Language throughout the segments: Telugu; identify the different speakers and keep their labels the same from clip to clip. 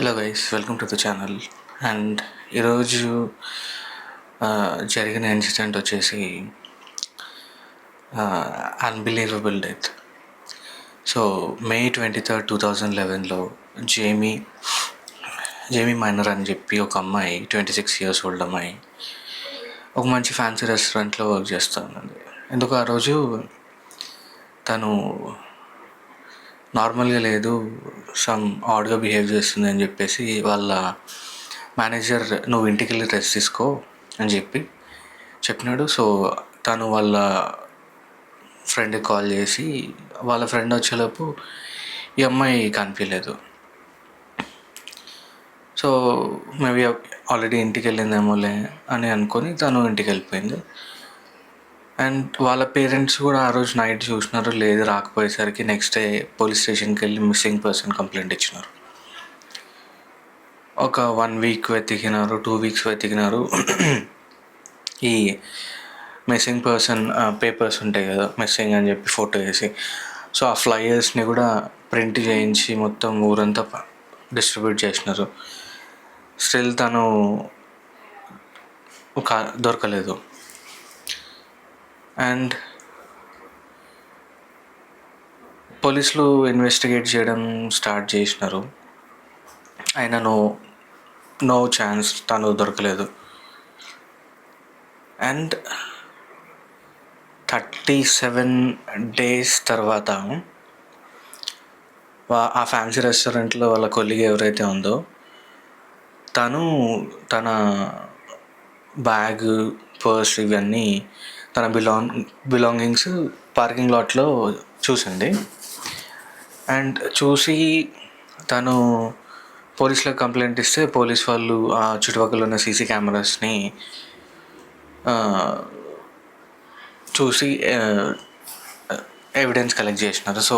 Speaker 1: Hello guys, welcome to the channel. And ఈరోజు జరిగిన ఇన్సిడెంట్ వచ్చేసి unbelievable death. So May 23rd, 2011లో జేమీ మైనర్ అని చెప్పి ఒక అమ్మాయి, 26 years ఓల్డ్ అమ్మాయి, ఒక మంచి ఫ్యాన్సీ రెస్టారెంట్లో వర్క్ చేస్తుంది. ఎందుకు ఆ రోజు తను నార్మల్గా లేదు, సమ్ ఆడ్గా బిహేవ్ చేస్తుంది అని చెప్పేసి వాళ్ళ మేనేజర్ నువ్వు ఇంటికి వెళ్ళి రెస్ట్ తీసుకో అని చెప్పినాడు. సో తను వాళ్ళ ఫ్రెండ్కి కాల్ చేసి, వాళ్ళ ఫ్రెండ్ వచ్చేలోపు ఈ అమ్మాయి కనిపించలేదు. సో మేబీ ఆల్రెడీ ఇంటికి వెళ్ళిందేమోలే అని అనుకొని తను ఇంటికి వెళ్ళిపోయింది. అండ్ వాళ్ళ పేరెంట్స్ కూడా ఆ రోజు నైట్ చూసినారు, లేదు రాకపోయేసరికి నెక్స్ట్ డే పోలీస్ స్టేషన్కి వెళ్ళి మిస్సింగ్ పర్సన్ కంప్లైంట్ ఇచ్చినారు. ఒక 1 week వెతికినారు, 2 weeks వెతికినారు. ఈ మిస్సింగ్ పర్సన్ పేపర్స్ ఉంటాయి కదా, మిస్సింగ్ అని చెప్పి ఫోటో వేసి, సో ఆ ఫ్లయర్స్ని కూడా ప్రింట్ చేయించి మొత్తం ఊరంతా డిస్ట్రిబ్యూట్ చేసినారు. స్టిల్ తను దొరకలేదు. అండ్ పోలీసులు ఇన్వెస్టిగేట్ చేయడం స్టార్ట్ చేసినారు. అయినా నో ఛాన్స్, తను దొరకలేదు. అండ్ 37 days తర్వాత ఆ ఫ్యాన్సీ రెస్టారెంట్లో వాళ్ళ కొలీగ్ ఎవరైతే ఉందో తను తన బ్యాగ్, పర్స్ ఇవన్నీ, తన బిలాంగింగ్స్ పార్కింగ్ లాట్లో చూసింది. అండ్ చూసి తను పోలీసులకు కంప్లైంట్ ఇస్తే పోలీస్ వాళ్ళు ఆ చుట్టుపక్కల ఉన్న సీసీ కెమెరాస్ని చూసి ఎవిడెన్స్ కలెక్ట్ చేసినారు. సో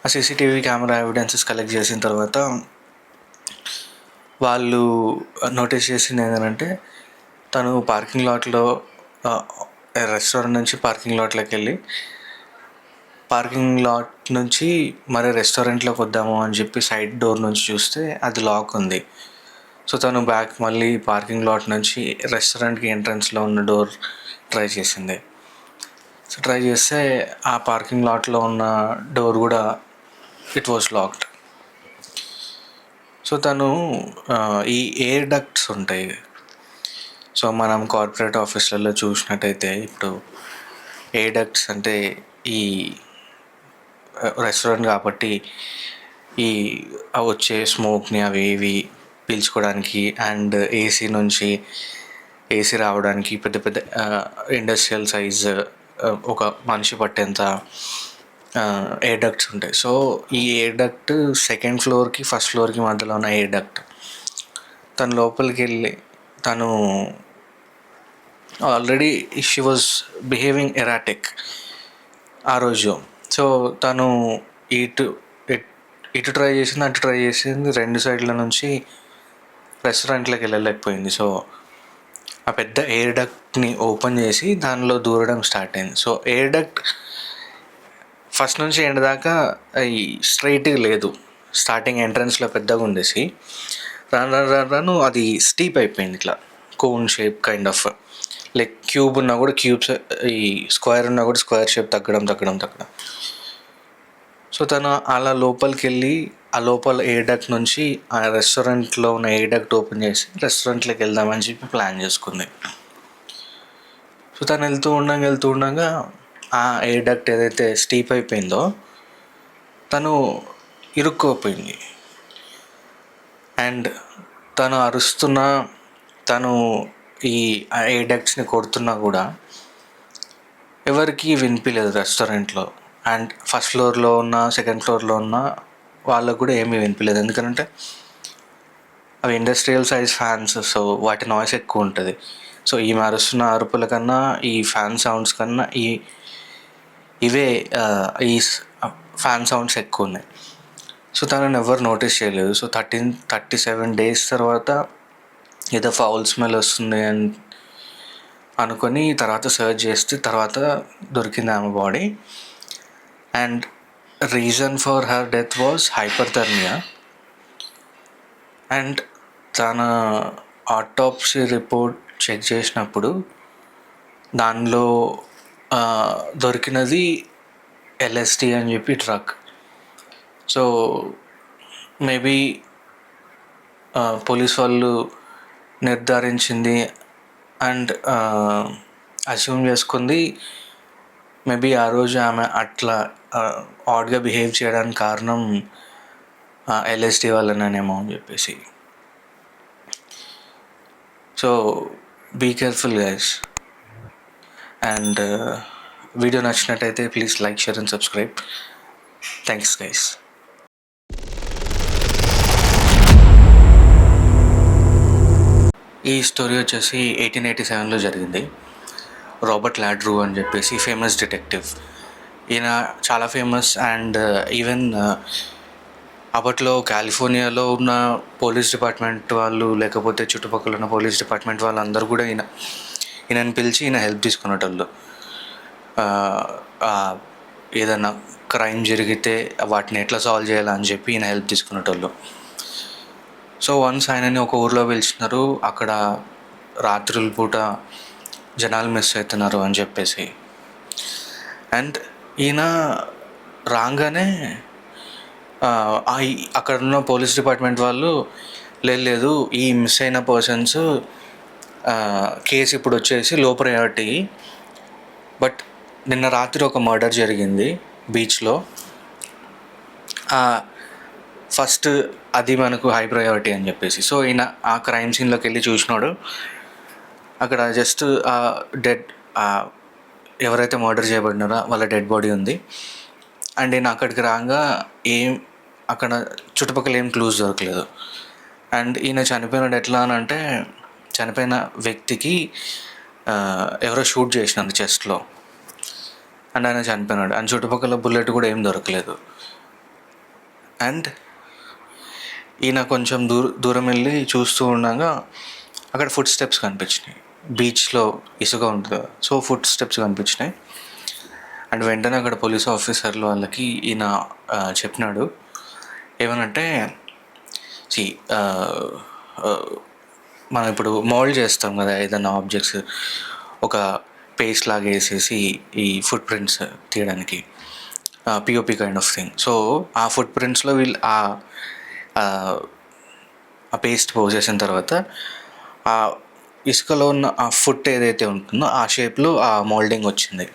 Speaker 1: ఆ సీసీటీవీ కెమెరా ఎవిడెన్సెస్ కలెక్ట్ చేసిన తర్వాత వాళ్ళు నోటీస్ చేసింది ఏంటంటే, తను పార్కింగ్ లాట్లో రెస్టారెంట్ నుంచి పార్కింగ్ లాట్లోకి వెళ్ళి పార్కింగ్ లాట్ నుంచి మరి రెస్టారెంట్లోకి వద్దాము అని చెప్పి సైడ్ డోర్ నుంచి చూస్తే అది లాక్ ఉంది. సో తను బ్యాక్ మళ్ళీ పార్కింగ్ లాట్ నుంచి రెస్టారెంట్కి ఎంట్రన్స్లో ఉన్న డోర్ ట్రై చేసింది. సో ట్రై చేస్తే ఆ పార్కింగ్ లాట్లో ఉన్న డోర్ కూడా ఇట్ వాజ్ లాక్డ్. సో తను ఈ ఎయిర్ డక్ట్స్ ఉంటాయి, సో మనం కార్పొరేట్ ఆఫీసులలో చూసినట్టయితే ఇప్పుడు ఎయిర్ డక్ట్స్ అంటే ఈ రెస్టారెంట్ కాబట్టి ఈ వచ్చే స్మోక్ని అవి ఇవి పీల్చుకోవడానికి అండ్ ఏసీ రావడానికి పెద్ద పెద్ద ఇండస్ట్రియల్ సైజ్ ఒక మనిషి పట్టేంత ఎయిర్ డక్ట్స్ ఉంటాయి. సో ఈ ఎయిర్ డక్ట్ సెకండ్ ఫ్లోర్కి ఫస్ట్ ఫ్లోర్కి మధ్యలో ఉన్న ఎయిర్ డక్ట్, తను లోపలికి వెళ్ళి తను already she was behaving erratic ఆ రోజు. సో తను ఇటు ట్రై చేసింది, అటు ట్రై చేసింది, 2 సైడ్ల నుంచి రెస్టారెంట్లోకి వెళ్ళలేకపోయింది. సో ఆ పెద్ద ఎయిర్ డక్ట్ని ఓపెన్ చేసి దానిలో దూరడం స్టార్ట్ అయింది. సో ఎయిర్ డక్ట్ ఫస్ట్ నుంచి ఎండ్ దాకా ఈ స్ట్రైట్గా లేదు, స్టార్టింగ్ ఎంట్రన్స్లో పెద్దగా ఉండేసి రాను అది స్టీప్ అయిపోయింది, ఇట్లా cone shape kind of, like cube ఉన్నా కూడా క్యూబ్స్, ఈ స్క్వేర్ ఉన్నా కూడా స్క్వేర్ షేప్ తగ్గడం. సో తను అలా లోపలికి వెళ్ళి ఆ లోపల ఎయిర్ డక్ట్ నుంచి ఆ రెస్టారెంట్లో ఉన్న ఎయిర్ డక్ట్ ఓపెన్ చేసి రెస్టారెంట్లోకి వెళ్దామని చెప్పి ప్లాన్ చేసుకుంది. సో తను వెళ్తూ ఉండగా ఆ ఎయిర్ డక్ట్ ఏదైతే స్టీప్ అయిపోయిందో తను ఇరుక్కుపోయింది. అండ్ తను అరుస్తున్నా, తను ఈ ఎయిర్ డక్ట్స్ని కొడుతున్నా కూడా ఎవరికి వినిపించలేదు రెస్టారెంట్లో. అండ్ ఫస్ట్ ఫ్లోర్లో ఉన్న, సెకండ్ ఫ్లోర్లో ఉన్న వాళ్ళకు కూడా ఏమీ వినిపించలేదు, ఎందుకంటే అవి ఇండస్ట్రియల్ సైజ్ ఫ్యాన్స్, సో వాటి నాయిస్ ఎక్కువ ఉంటుంది. సో ఈ అరుస్తున్న అరుపుల కన్నా, ఈ ఫ్యాన్ సౌండ్స్ కన్నా ఇవే ఈ ఫ్యాన్ సౌండ్స్ ఎక్కువ ఉన్నాయి. సో తనని ఎవరు నోటీస్ చేయలేదు. సో 37 days తర్వాత ఏదో ఫౌల్ స్మెల్ వస్తుంది అని అనుకొని తర్వాత సర్చ్ చేస్తే తర్వాత దొరికింది ఆమె body. And reason for her death was hyperthermia. And తన ఆటోప్సీ రిపోర్ట్ చెక్ చేసినప్పుడు దానిలో దొరికినది LSD అని చెప్పి డ్రగ్. సో మేబీ పోలీస్ వాళ్ళు నిర్ధారించింది అండ్ అస్యూమ్ చేసుకుంది మేబీ ఆ రోజు ఆమె అట్లా ఆడ్గా బిహేవ్ చేయడానికి కారణం LSD వల్లనేమో అని చెప్పేసి. So be careful guys. And video నచ్చినట్టయితే please like, share and subscribe. Thanks guys. ఈ స్టోరీ వచ్చేసి 1887లో జరిగింది. రాబర్ట్ లాడ్రూ అని చెప్పేసి ఫేమస్ డిటెక్టివ్. ఈయన చాలా ఫేమస్. అండ్ ఈవెన్ అప్పట్లో కాలిఫోర్నియాలో ఉన్న పోలీస్ డిపార్ట్మెంట్ వాళ్ళు, లేకపోతే చుట్టుపక్కల ఉన్న పోలీస్ డిపార్ట్మెంట్ వాళ్ళందరూ కూడా ఈయనని పిలిచి ఈయన హెల్ప్ తీసుకునేటోళ్ళు. ఏదైనా క్రైమ్ జరిగితే వాటిని ఎట్లా సాల్వ్ చేయాలని చెప్పి ఈయన హెల్ప్ తీసుకునేటోళ్ళు. సో వన్స్ ఆయనని ఒక ఊర్లో పిలిచినారు. అక్కడ రాత్రుల పూట జనాలు మిస్ అవుతున్నారు అని చెప్పేసి. అండ్ ఈయన రాగానే అక్కడ ఉన్న పోలీస్ డిపార్ట్మెంట్ వాళ్ళు లేదు ఈ మిస్ అయిన పర్సన్స్ కేసు ఇప్పుడు వచ్చేసి లో ప్రయారిటీ, బట్ నిన్న రాత్రి ఒక మర్డర్ జరిగింది బీచ్లో, ఫస్ట్ అది మనకు హై ప్రయారిటీ అని చెప్పేసి. సో ఈయన ఆ క్రైమ్ సీన్లోకి వెళ్ళి చూసినాడు. అక్కడ జస్ట్ డెడ్ ఎవరైతే మర్డర్ చేయబడినారో వాళ్ళ డెడ్ బాడీ ఉంది. అండ్ ఈయన అక్కడికి రాగా అక్కడ చుట్టుపక్కల ఏం క్లూస్ దొరకలేదు. అండ్ ఈయన చనిపోయినాడు ఎట్లా అని అంటే, చనిపోయిన వ్యక్తికి ఎవరో షూట్ చేసినారు చెస్ట్లో, అండ్ ఆయన చనిపోయినాడు. అండ్ చుట్టుపక్కల బుల్లెట్ కూడా ఏం దొరకలేదు. అండ్ ఈయన కొంచెం దూరం వెళ్ళి చూస్తూ ఉండగా అక్కడ ఫుట్ స్టెప్స్ కనిపించినాయి. బీచ్లో ఇసుక ఉంటుంది, సో ఫుట్ స్టెప్స్ కనిపించినాయి. అండ్ వెంటనే అక్కడ పోలీస్ ఆఫీసర్లు వాళ్ళకి ఈయన చెప్పినాడు ఏమనంటే, మనం ఇప్పుడు మోల్డ్ చేస్తాం కదా ఏదైనా ఆబ్జెక్ట్స్, ఒక పేస్ట్ లాగా వేసేసి ఈ ఫుట్ ప్రింట్స్ తీయడానికి, POP kind of thing. So ఆ ఫుట్ ప్రింట్స్లో వీళ్ళు ఆ పేస్ట్ పోసేసిన తర్వాత ఆ ఇసుకలో ఉన్న ఆ ఫుట్ ఏదైతే ఉంటుందో ఆ షేప్లో ఆ మోల్డింగ్ వచ్చింది.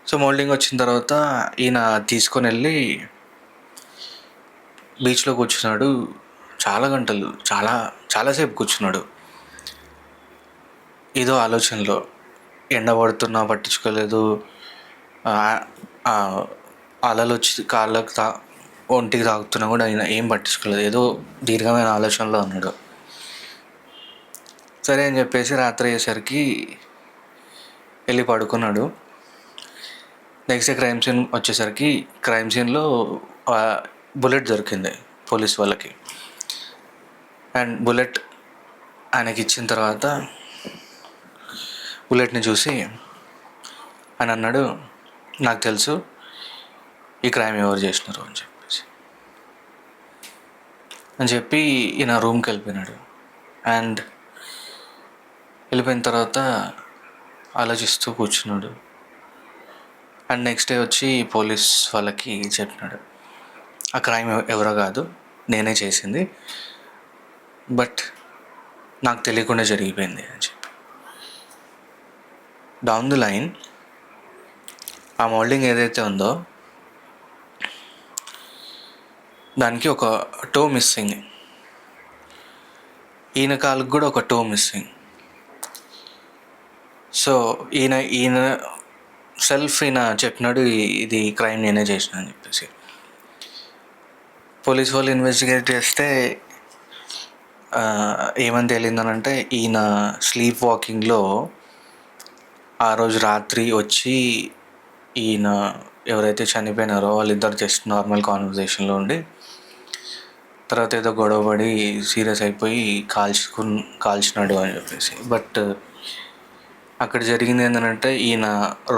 Speaker 1: సో మోల్డింగ్ వచ్చిన తర్వాత ఈయన తీసుకొని వెళ్ళి బీచ్లో కూర్చున్నాడు. చాలా గంటలు, చాలాసేపు కూర్చున్నాడు ఏదో ఆలోచనలో. ఎండ పడుతున్నా పట్టించుకోలేదు, అలలు వచ్చి కాళ్ళకు ఒంటికి తాగుతున్నా కూడా ఆయన ఏం పట్టించుకోలేదు, ఏదో దీర్ఘమైన ఆలోచనలో ఉన్నాడు. సరే అని చెప్పేసి రాత్రి అయ్యేసరికి వెళ్ళి పడుకున్నాడు. నెక్స్ట్ డే క్రైమ్ సీన్ వచ్చేసరికి క్రైమ్ సీన్లో బుల్లెట్ దొరికింది పోలీస్ వాళ్ళకి. అండ్ బుల్లెట్ ఆయనకి ఇచ్చిన తర్వాత బుల్లెట్ని చూసి ఆయన అన్నాడు, నాకు తెలుసు ఈ క్రైమ్ ఎవరు చేసినారు అని చెప్పి ఈయన రూమ్కి వెళ్ళిపోయినాడు. అండ్ వెళ్ళిపోయిన తర్వాత ఆలోచిస్తూ కూర్చున్నాడు. అండ్ నెక్స్ట్ డే వచ్చి పోలీస్ వాళ్ళకి చెప్పినాడు, ఆ క్రైమ్ ఎవరో కాదు, నేనే చేసింది, బట్ నాకు తెలియకుండా జరిగిపోయింది అని చెప్పి. డౌన్ ది లైన్ ఆ మోల్డింగ్ ఏదైతే ఉందో దానికి ఒక టో మిస్సింగ్, ఈయన కాళ్ళకు కూడా ఒక టో మిస్సింగ్. సో ఈయన సెల్ఫ్ చెప్పినాడు ఇది క్రైమ్ నేనే చేసిన అని చెప్పేసి. పోలీస్ వాళ్ళు ఇన్వెస్టిగేట్ చేస్తే ఏమని తేలిందనంటే, ఈయన స్లీప్ వాకింగ్లో ఆ రోజు రాత్రి వచ్చి ఈయన ఎవరైతే చనిపోయినారో వాళ్ళిద్దరు జస్ట్ నార్మల్ కాన్వర్జేషన్లో ఉండి తర్వాత ఏదో గొడవపడి సీరియస్ అయిపోయి కాల్చినాడు అని చెప్పేసి. బట్ అక్కడ జరిగింది ఏంటంటే, ఈయన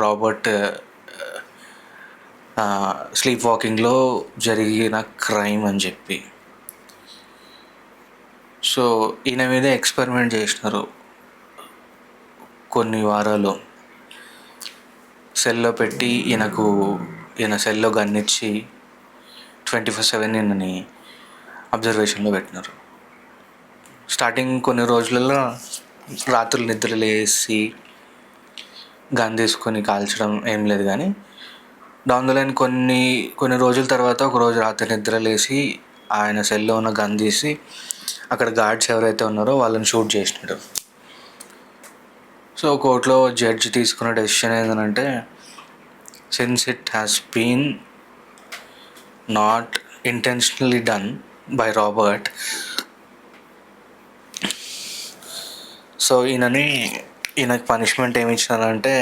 Speaker 1: రాబర్ట్ స్లీప్ వాకింగ్లో జరిగిన క్రైమ్ అని చెప్పి. సో ఈయన మీదే ఎక్స్పెరిమెంట్ చేసినారు కొన్ని వారాలు. సెల్లో పెట్టి ఈయన సెల్లో గన్నిచ్చి 24/7 ఈయనని అబ్జర్వేషన్లో పెట్టినారు. స్టార్టింగ్ కొన్ని రోజులలో రాత్రులు నిద్ర లేసి గన్ తీసుకొని కాల్చడం ఏం లేదు, కానీ డౌన్ ద లైన్ కొన్ని రోజుల తర్వాత ఒకరోజు రాత్రి నిద్ర లేసి ఆయన సెల్లో ఉన్న గన్ తీసి అక్కడ గార్డ్స్ ఎవరైతే ఉన్నారో వాళ్ళని షూట్ చేసినాడు. సో కోర్టులో జడ్జి తీసుకున్న డెసిషన్ ఏంటంటే, since it has been not intentionally done by Robert, so ఈయనకి పనిష్మెంట్ ఏమి ఇచ్చినారంటే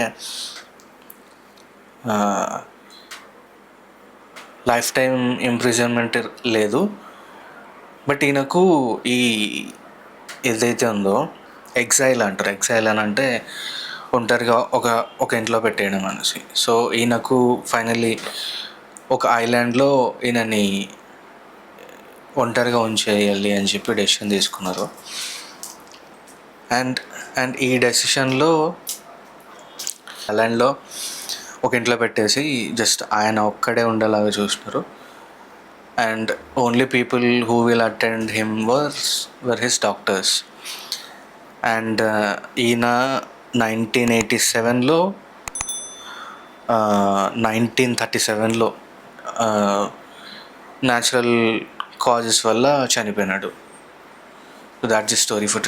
Speaker 1: లైఫ్ టైం ఇంప్రిజన్మెంట్ లేదు, బట్ ఈయనకు ఏదైతే ఉందో ఎగ్జైల్ అంటారు. ఎగ్జైల్ అని అంటే ఒంటరిగా ఒక ఇంట్లో పెట్టేయడం అనేసి. సో ఈయనకు ఫైనల్లీ ఒక ఐలాండ్లో ఈయనని ఒంటరిగా ఉంచేయాలి అని చెప్పి డెసిషన్ తీసుకున్నారు. అండ్ ఈ డెసిషన్లో ఐలాండ్లో ఒక ఇంట్లో పెట్టేసి జస్ట్ ఆయన ఒక్కడే ఉండేలాగా చూసినారు. And only people who will attend him were his doctors. And ఈయన 1987లో 1937లో న్యాచురల్ కాజెస్ వల్ల చనిపోయినాడు. So that's the story for